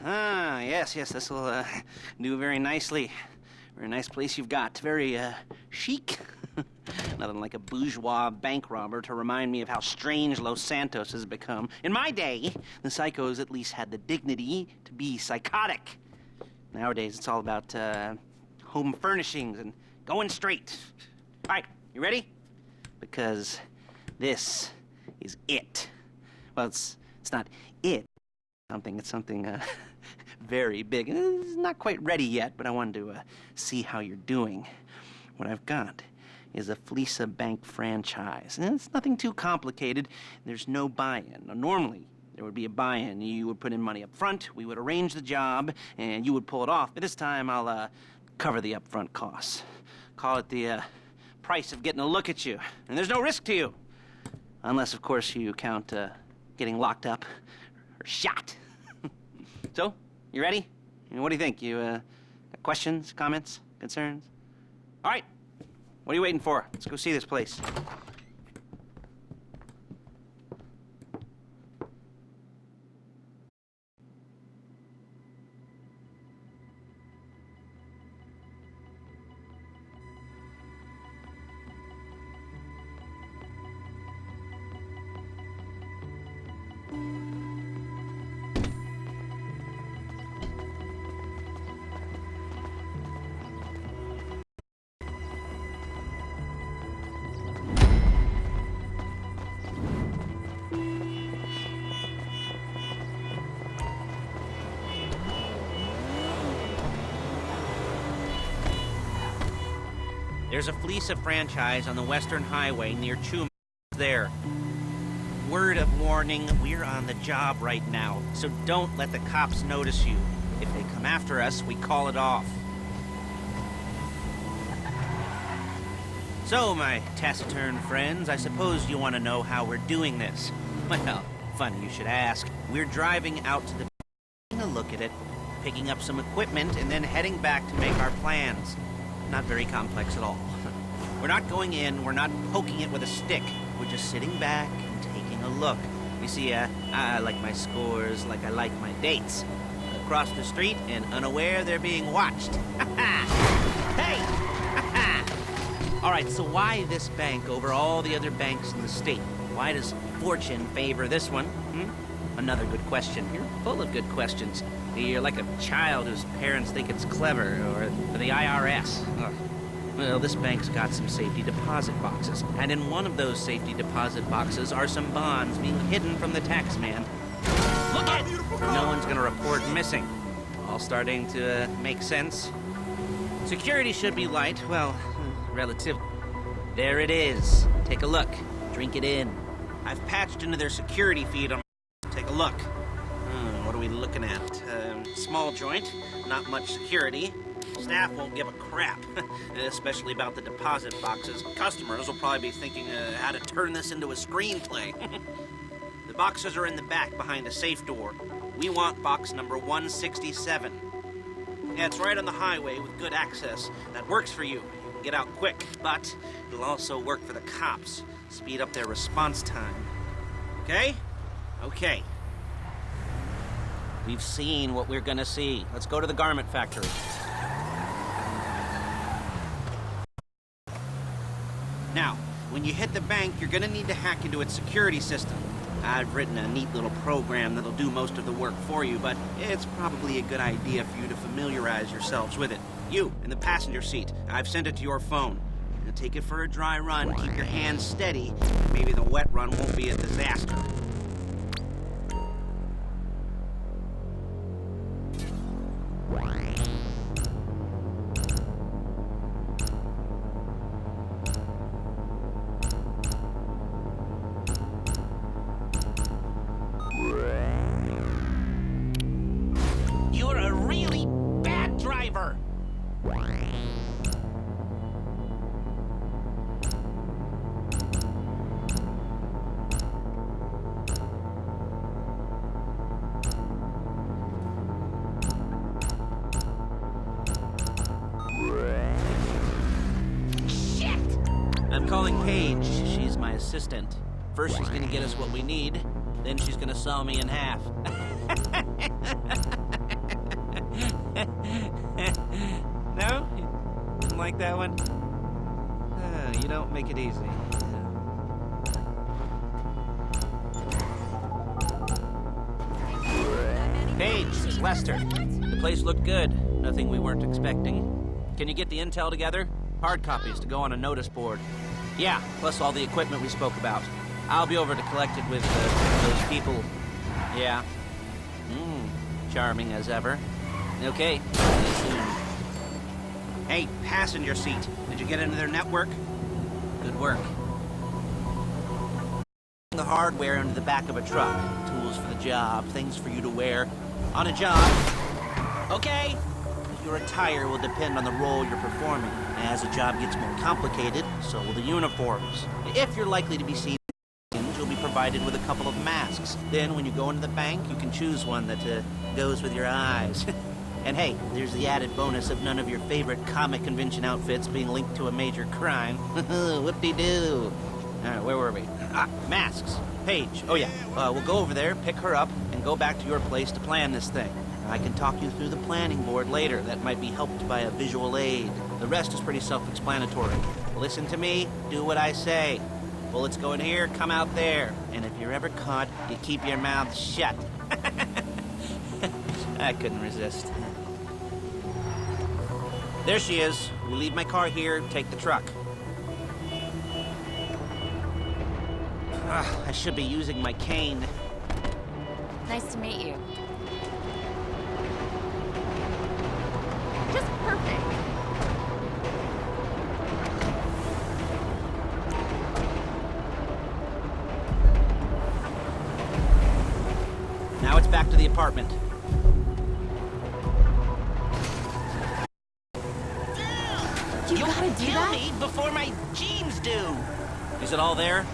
Yes, this will do very nicely. Very nice place you've got. Very chic. Nothing like a bourgeois bank robber to remind me of how strange Los Santos has become. In my day, the psychos at least had the dignity to be psychotic. Nowadays, it's all about home furnishings and going straight. All right, you ready? Because this is it. Well, it's not it. It's something very big. It's not quite ready yet, but I wanted to see how you're doing. What I've got is a Fleeca Bank franchise. And it's nothing too complicated. There's no buy-in. Now, normally, there would be a buy-in. You would put in money up front, we would arrange the job, and you would pull it off. But this time, I'll cover the upfront costs. Call it the price of getting a look at you. And there's no risk to you. Unless, of course, you count getting locked up or shot. So, you ready? What do you think? You got questions, comments, concerns? All right. What are you waiting for? Let's go see this place. There's a Fleeca franchise on the Western Highway near Chuma. There. Word of warning, we're on the job right now, so don't let the cops notice you. If they come after us, we call it off. So, my taciturn friends, I suppose you want to know how we're doing this. Well, funny you should ask. We're driving out to the taking a look at it, picking up some equipment, and then heading back to make our plans. Not very complex at all. We're not going in, we're not poking it with a stick. We're just sitting back and taking a look. You see, I like my scores like I like my dates. Across the street and unaware they're being watched. Hey! All right, so why this bank over all the other banks in the state? Why does fortune favor this one? Another good question. You're full of good questions. You're like a child whose parents think it's clever, or the IRS. Ugh. Well, this bank's got some safety deposit boxes, and in one of those safety deposit boxes are some bonds being hidden from the tax man. Look at it! No one's gonna report missing. All starting to make sense. Security should be light, well, relative. There it is. Take a look. Drink it in. I've patched into their security feed on. Take a look. What are we looking at? Small joint, not much security. Staff won't give a crap, especially about the deposit boxes. Customers will probably be thinking how to turn this into a screenplay. The boxes are in the back behind a safe door. We want box number 167. Yeah, it's right on the highway with good access. That works for you. You can get out quick, but it'll also work for the cops. Speed up their response time. Okay? Okay. We've seen what we're gonna see. Let's go to the garment factory. Now, when you hit the bank, you're gonna need to hack into its security system. I've written a neat little program that'll do most of the work for you, but it's probably a good idea for you to familiarize yourselves with it. You, in the passenger seat, I've sent it to your phone. Now take it for a dry run, keep your hands steady. Maybe the wet run won't be a disaster. You're a really bad driver. Shit! I'm calling Paige. She's my assistant. First she's gonna get us what we need, then she's gonna saw me in half. No? You didn't like that one? You don't make it easy. Paige, it's Lester. The place looked good. Nothing we weren't expecting. Can you get the intel together? Hard copies to go on a notice board. Yeah, plus all the equipment we spoke about. I'll be over to collect it with those people. Yeah. Charming as ever. Okay, see you soon. Hey, passenger seat. Did you get into their network? Good work. The hardware into the back of a truck. Tools for the job, things for you to wear. On a job. Okay. Your attire will depend on the role you're performing. As the job gets more complicated, so will the uniforms. If you're likely to be seen, you'll be provided with a couple of masks. Then when you go into the bank, you can choose one that goes with your eyes. And hey, there's the added bonus of none of your favorite comic convention outfits being linked to a major crime. Whoop-de-doo. All right, where were we? Masks. Paige. Oh yeah, we'll go over there, pick her up, and go back to your place to plan this thing. I can talk you through the planning board later. That might be helped by a visual aid. The rest is pretty self-explanatory. Listen to me, do what I say. Bullets go in here, come out there. And if you're ever caught, you keep your mouth shut. I couldn't resist. There she is. We leave my car here, take the truck. I should be using my cane. Nice to meet you. Just perfect. Now it's back to the apartment. You gotta do that? Me before my jeans do. Is it all there?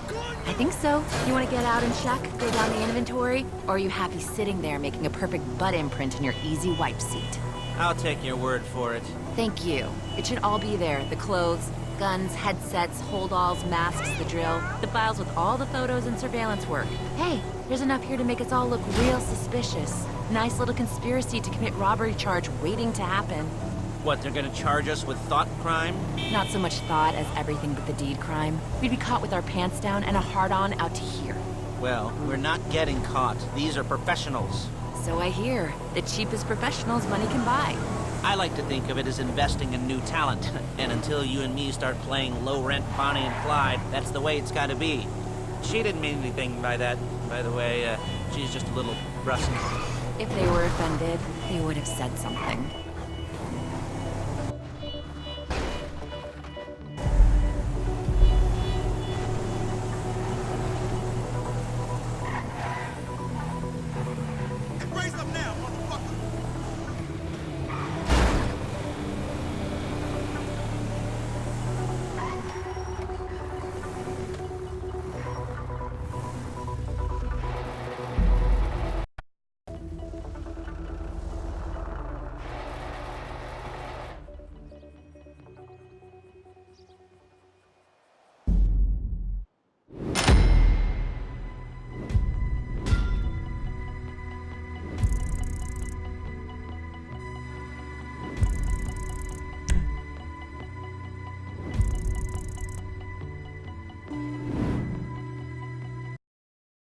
I think so. You want to get out and check? Go down the inventory? Or are you happy sitting there making a perfect butt imprint in your easy wipe seat? I'll take your word for it. Thank you. It should all be there. The clothes, guns, headsets, holdalls, masks, the drill. The files with all the photos and surveillance work. Hey, there's enough here to make us all look real suspicious. Nice little conspiracy to commit robbery charge waiting to happen. What, they're gonna charge us with thought crime? Not so much thought as everything but the deed crime. We'd be caught with our pants down and a hard-on out to here. Well, we're not getting caught. These are professionals. So I hear. The cheapest professionals money can buy. I like to think of it as investing in new talent. And until you and me start playing low-rent Bonnie and Clyde, that's the way it's gotta be. She didn't mean anything by that, by the way. She's just a little brusque. If they were offended, they would have said something.